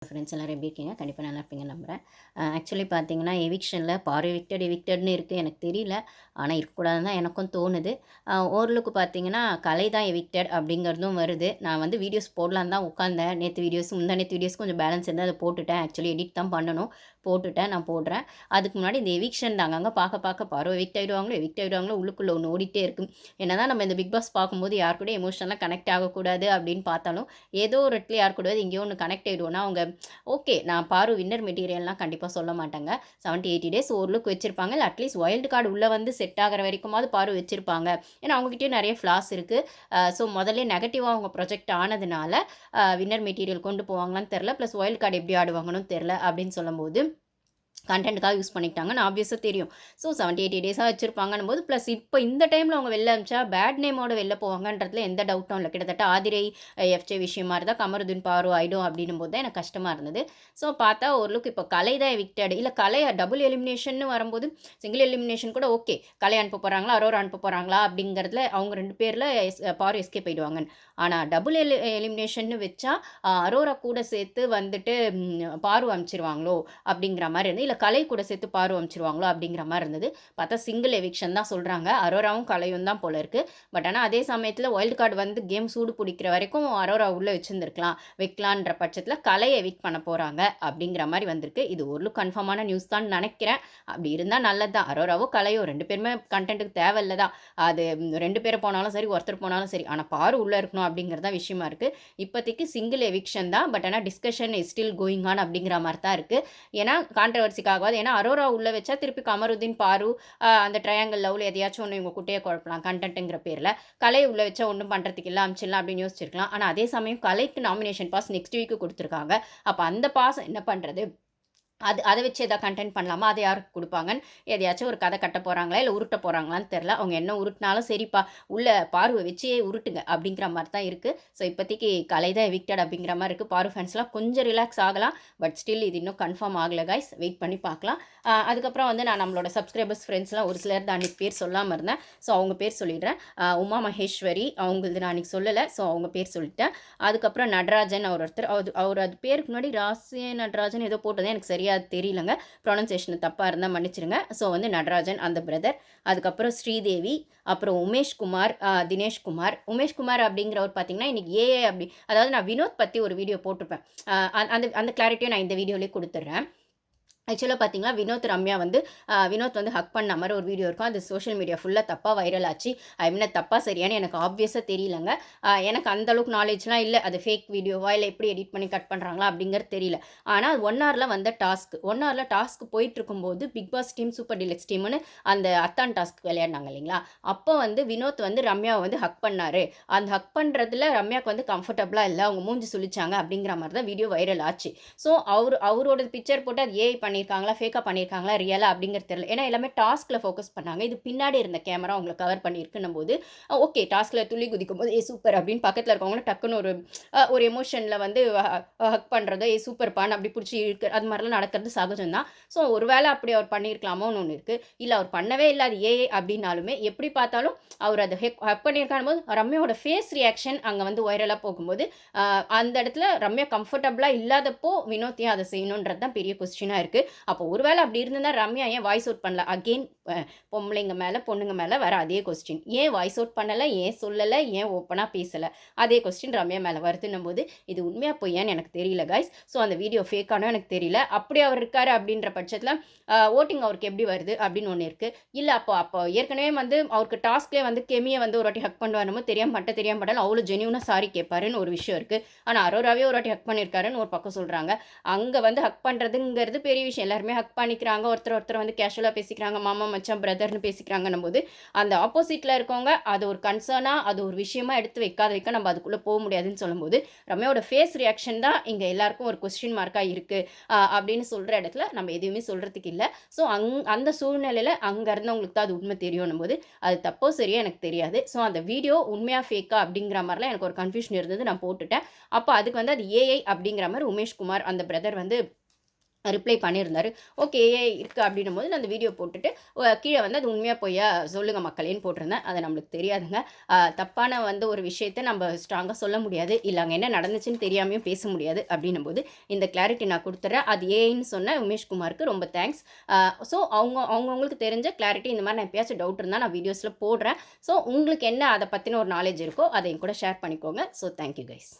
Friends எல்லோரும் எப்படி இருக்கீங்க? கண்டிப்பாக நல்லா இருப்பீங்கன்னு நம்புறேன். ஆக்சுவலி பார்த்தீங்கன்னா, எவிக்ஷனில் பார் எவிக்டட்னு இருக்குது. எனக்கு தெரியல. ஆனா இருக்கக்கூடாதுன்னு தான் எனக்கும் தோணுது. ஓரளவுக்கு பார்த்தீங்கன்னா, கலை தான் எவிக்டட் அப்படிங்கிறதும் வருது. நான் வந்து வீடியோஸ் போடலான்னு தான் உட்காந்தேன். நேத்து வீடியோஸ், முந்தா நேத்து வீடியோஸ் கொஞ்சம் பேலன்ஸ் இருந்தா அத போட்டுட்டேன். ஆக்சுவலி எடிட் தான் பண்ணணும். போட்டுட்டேன். நான் போடுறேன். அதுக்கு முன்னாடி இந்த எவிக்ஷன் தான் அங்கங்க பார்க்க பாரோ எவிக்ட் ஆயிடுவாங்களோ உள்ளுக்குள்ள ஒண்ணு ஓடிட்டே இருக்கு. என்னதான் நம்ம இந்த பிக் பாஸ் பார்க்கும்போது யார் கூடயும் எமோஷனலா கனெக்ட் ஆகக்கூடாது அப்படின்னு பார்த்தாலும், ஏதோ ஒரு இடத்துல யார் கூடயாவது எங்கேயோ ஒண்ணு கனெக்ட் ஆயிடுவோம்னா, அவங்க ஓகே. நான் பாரு வின்னர் மெட்டீரியல்லாம் கண்டிப்பா சொல்ல மாட்டேங்க. 70, 80 டேஸ் ஒரு லுக் வச்சிருப்பாங்க. இல்ல அட்லீஸ்ட் வைல்ட் கார்டு உள்ள வந்து செட் ஆகுற வரைக்குமாவது பாரு வச்சிருப்பாங்க. ஏன்னா, அவங்ககிட்டயும் நெறைய ஃப்ளாஸ் இருக்கு. ஸோ முதல்லயே நெகட்டிவா அவங்க ப்ரொஜெக்ட் ஆனதுனால, வின்னர் மெட்டீரியல் கொண்டு போவாங்களான்னு தெரியல. பிளஸ் வைல்ட் கார்டு எப்படி ஆடுவாங்கன்னு தெரியல அப்படின்னு சொல்லும்போது கன்டென்ட்காக யூஸ் பண்ணிக்கிட்டாங்கன்னு ஆப்வியஸா தெரியும். ஸோ 70, 80 டேஸா வச்சிருப்பாங்கன்னும்போது, ப்ளஸ் இப்ப இந்த டைம்ல அவங்க வெளில அனுப்பிச்சா பேட் நேமோட வெளில போவாங்கன்றதுல எந்த டவுட்டும் இல்ல. கிட்டத்தட்ட ஆதிரை, எஃப்ஜே விஷயம் மாரி தான் கமருதீன், பாரு ஆயிடும் அப்படின்னும்போது தான் எனக்கு கஷ்டமா இருந்தது. ஸோ பார்த்தா ஓரளவுக்கு இப்ப கலை தான் எவிக்டட். இல்ல கலை டபுள் எலிமினேஷன்னு வரும்போது, சிங்கிள் எலிமினேஷன் கூட ஓகே. கலை அனுப்ப போறாங்களா, அரோரா அனுப்ப போறாங்களா அப்படிங்கிறதுல அவங்க 2 பேர்ல பாரு எஸ்கேப் ஆயிடுவாங்கன்னு. ஆனா டபுள் எலிமினேஷன்னு வச்சா, அரோரா கூட சேர்த்து வந்துட்டு பாரு அனுப்பிச்சிருவாங்களோ அப்படிங்கிற மாரி இருந்தது. இல்ல கலை கூட சேர்த்து பாரு அனுப்பிச்சிருவாங்களோ அப்படிங்கிற மாரி இருந்தது. பார்த்தா சிங்கிள் எவிக்ஷன் தான் சொல்றாங்க. அரோராவும் கலையும் தான் போல இருக்கு. பட் ஆனா அதே சமயத்துல வைல்ட் கார்டு வந்து கேம் சூடு பிடிக்கிற வரைக்கும் அரோரா உள்ள வச்சிருந்திருக்கலாம். வைக்கலான்ற பட்சத்துல கலைய எவிக்ட் பண்ண போறாங்க அப்படிங்கிற மாரி வந்திருக்கு. இது ஓரளவுக்கு கன்ஃபார்மான நியூஸ் தான் நெனைக்கிறேன். அப்படி இருந்தா நல்லது தான். அரோராவோ கலையோ 2 பேருமே கன்டென்ட்க்கு தேவையில்ல தான். அது 2 பேர் போனாலும் சரி, ஒருத்தர் போனாலும் சரி. ஆனா பாரு உள்ள இருக்கணும் அப்படிங்கிறது தான் விஷயமா இருக்கு. இப்போதைக்கு சிங்கிள் எவிக்ஷன் தான். பட் ஆனா discussion is still going on அப்படிங்கிற மாரி தான் இருக்கு. ஏன்னா கான்ட்ரோவர்சிக்காகவாது. ஏன்னா அரோரா உள்ள வச்சா திருப்பி கமருதீன், பாரு அந்த ட்ரையாங்கிள் லவ்ல எதையாச்சும் ஒண்ணு இவங்க குட்டைய குழப்பலாம் கன்டென்ட்ங்கிற பேர்ல. கலை உள்ள வச்சா ஒண்ணும் பண்றதுக்கு இல்ல அனுப்பிச்சிடலாம் அப்படின்னு யோசிச்சிருக்கலாம். ஆனா அதே சமயம் கலைக்கு நாமினேஷன் பாஸ் நெக்ஸ்ட் வீக் குடுத்துருக்காங்க. அப்ப அந்த பாஸ் என்ன பண்றது? அத வச்சு எதா கன்டென்ட் பண்ணலாமா? அத யாருக்கு குடுப்பாங்கன்னு எதையாச்சும் ஒரு கதை கட்ட போறாங்களா? இல்ல உருட்ட போறாங்களான்னு தெரியல. அவங்க என்ன உருட்டுனாலும் சரிப்பா, உள்ள பார்வ வச்சே உருட்டுங்க அப்படிங்கிற மாரி தான் இருக்கு. ஸோ இப்போதைக்கு கலை தான் எவிக்டட் அப்படிங்கிற மாரி இருக்கு. பாரு ஃபேன்ஸ்லாம் கொஞ்சம் ரிலாக்ஸ் ஆகலாம். பட் ஸ்டில் இது இன்னும் கன்ஃபார்ம் ஆகல காய்ஸ். வெயிட் பண்ணி பார்க்கலாம். அதுக்கப்புறம் வந்து நான் நம்மளோட சப்ஸ்கிரைபர்ஸ் ஃப்ரெண்ட்ஸ்லாம் ஒரு சிலர் தான் அன்னைக்கு பேர் சொல்லாம இருந்தேன். ஸோ அவங்க பேர் சொல்லிடுறேன். உமா மகேஸ்வரி அவங்களது நான் அன்னைக்கு சொல்லல. ஸோ அவங்க பேர் சொல்லிட்டேன். அதுக்கப்புறம் நடராஜன் அவர் ஒருத்தர். அவர் அது பேருக்கு முன்னாடி ராசிய நடராஜன் ஏதோ போட்டது எனக்கு சரியா தெரியலங்க. ப்ரொனன்சியேஷன் தப்பா இருந்தா மன்னிச்சிடுங்க. ஸோ வந்து நடராஜன் அந்த பிரதர். அதுக்கப்புறம் ஸ்ரீதேவி, அப்புறம் உமேஷ் குமார், தினேஷ் குமார். உமேஷ் குமார் அப்படிங்கிறவர் பார்த்தீங்கன்னா, இன்னைக்கு ஏஏ அப்படி அதாவது நான் வினோத் பத்தி ஒரு வீடியோ போட்டிருப்பேன். அந்த அந்த கிளாரிட்டியும் நான் இந்த வீடியோலயே குடுத்துடுறேன். ஆக்சுவலா பார்த்தீங்கன்னா, வினோத் வந்து ஹக் பண்ண மாரி ஒரு வீடியோ இருக்கும். அது சோஷியல் மீடியா ஃபுல்லா தப்பா வைரல் ஆச்சு. ஐ மீன் தப்பா சரியான்னு எனக்கு ஆப்வியஸா தெரியலங்க. எனக்கு அந்த அளவுக்கு நாலேட்ஜ்லாம் இல்ல. அது ஃபேக் வீடியோவா இல்ல எப்படி எடிட் பண்ணி கட் பண்றாங்களா அப்படிங்கிறது தெரியல. ஆனா 1 ஹார்ல வந்த டாஸ்க். 1 ஹார்ல டாஸ்க் போயிட்டுருக்கும்போது Bigg Boss team, super deluxe டீம்னு அந்த அத்தான் டாஸ்க் விளையாடுனாங்க இல்லைங்களா? அப்போ வந்து வினோத் வந்து ரம்யாவ வந்து ஹக் பண்ணாரு. அந்த ஹக் பண்றதுல ரம்யாக்கு வந்து கம்ஃபர்டபுளா இல்ல. அவங்க மூஞ்சி சுளிச்சாங்க அப்படிங்கிற மாரி தான் வீடியோ வைரல் ஆச்சு. ஸோ அவரோட பிக்சர் போட்டு அது ஏஐ பண்ணியிருக்காங்களா, ஃபேக்கா பண்ணியிருக்காங்களா, ரியலா அப்படிங்கிறது தெரியல. ஏன்னா எல்லாமே டாஸ்க்ல ஃபோக்கஸ் பண்ணாங்க. இது பின்னாடி இருந்த கேமரா அவங்கள கவர் பண்ணியிருக்குன்னும்போது, ஓகே டாஸ்க்ல துள்ளி குதிக்கும்போது, சூப்பர் அப்படின்னு பக்கத்துல இருக்கவங்களும் டக்குன்னு ஒரு எமோஷன்ல வந்து ஹக் பண்றதோ, சூப்பர்ப்பான்னு அப்படி புடிச்சு இழுக்கு அது மாரிலாம் நடக்கிறது சகஜம் தான். ஸோ ஒரு வேளை அப்படி அவர் பண்ணியிருக்கலாமோன்னு ஒண்ணு இருக்கு. இல்ல அவர் பண்ணவே இல்ல அது ஏஐ அப்படின்னாலுமே, எப்படி பார்த்தாலும் அவர் அத ஹக் பண்ணியிருக்கான்னும்போது, ரம்யாவோட ஃபேஸ் ரியாக்ஷன் அங்க வந்து வைரலா போகும்போது, அந்த இடத்துல ரம்யா கம்ஃபர்டபுளா இல்லாதப்போ வினோத் ஏன் அத செய்யணுன்றது தான் பெரிய கொஸ்டினா இருக்கு. அப்போ ஒருவேளை அப்படி இருந்திருந்தா ரம்யா ஏன் வாய்ஸ் அவுட் பண்ணல? அகெயின் பொம்பளைங்க மேல, பொண்ணுங்க மேல வர அதே கொஸ்டின். ஏன் வாய்ஸ் அவுட் பண்ணல? ஏன் சொல்லல? ஏன் ஓப்பனா பேசல? அதே கொஸ்டின் ரம்யா மேல வருதுன்னும்போது, இது உண்மையா பொய்யான்னு எனக்கு தெரியல காய்ஸ். ஸோ அந்த வீடியோ ஃபேக்கானோ எனக்கு தெரியல. அப்படி அவர் இருக்காரு அப்படின்ற பட்சத்தில வோட்டிங் அவருக்கு எப்படி வருது அப்படின்னு ஒண்ணு இருக்கு. இல்ல அப்போ அப்போ ஏற்கனவே வந்து அவருக்கு டாஸ்க்லயே வந்து கெமிய வந்து ஒரு வாட்டி ஹக் பண்ணுவாருன்னு தெரியாம பட்டாலும் அவ்வளோ ஜென்யூனா சாரி கேட்பாருன்னு ஒரு விஷயம் இருக்கு. ஆனா அரோராவே ஒரு வாட்டி ஹக் பண்ணியிருக்காருன்னு ஒரு பக்கம் சொல்றாங்க. அங்க வந்து ஹக் பண்றதுங்கிறது பெரிய விஷயம். எல்லாருமே ஹக் பண்ணிக்கிறாங்க. ஒருத்தர் வந்து கேஷுவலா பேசிக்கிறாங்க. மாமா, மச்சான், பிரதர்ன்னு பேசிக்கிறாங்கன்னும்போது, அந்த ஆப்போசிட்ல இருக்கவங்க அது ஒரு கன்சர்னா, அது ஒரு விஷயமா எடுத்து வைக்காத வைக்க நம்ம அதுக்குள்ள போ முடியாதுன்னு சொல்லும்போது, ரம்யாவோட ஃபேஸ் ரியாக்ஷன் தான் இங்க எல்லாருக்கும் ஒரு கொஸ்டின் மார்க்கா இருக்கு. அப்படின்னு சொல்ற இடத்துல நம்ம எதுவுமே சொல்றதுக்கு இல்ல. ஸோ அந்த சூழ்நிலையில அங்க இருந்தவங்களுக்கு தான் அது உண்மை தெரியும்ன்னும்போது, அது தப்போ சரியோ எனக்கு தெரியாது. ஸோ அந்த வீடியோ உண்மையா ஃபேக்கா அப்படிங்கிற மாரிலாம் எனக்கு ஒரு கன்ஃப்யூஷன் இருந்தது. நான் போட்டுட்டேன். அப்ப அதுக்கு வந்து அது ஏஐ அப்படிங்கிற மாரி உமேஷ் குமார் அந்த பிரதர் வந்து ரிப்ளை பண்ணியிருந்தாரு. ஓகே ஏஐ இருக்கு அப்படின்னும்போது நான் அந்த வீடியோ போட்டுட்டு கீழ வந்து அது உண்மையா பொய்யா சொல்லுங்க மக்களேன்னு போட்டிருந்தேன். அது நம்மளுக்கு தெரியாதுங்க. தப்பான வந்து ஒரு விஷயத்த நம்ம ஸ்ட்ராங்கா சொல்ல முடியாது. இல்ல அங்க என்ன நடந்துச்சுன்னு தெரியாமயும் பேச முடியாது. அப்படின்னும்போது இந்த கிளாரிட்டி நான் குடுத்துர்றேன். அது ஏஐன்னு சொன்ன உமேஷ் குமாருக்கு ரொம்ப தேங்க்ஸ். ஸோ அவங்கவங்களுக்கு தெரிஞ்ச கிளாரிட்டி இந்த மாரி நான் எப்பயாச்சும் டவுட் இருந்தா நான் வீடியோஸ்ல போடுறேன். ஸோ உங்களுக்கு என்ன அத பத்தின ஒரு நாலேட்ஜ் இருக்கோ, அத என்கூட ஷேர் பண்ணிக்கோங்க. So thank you guys.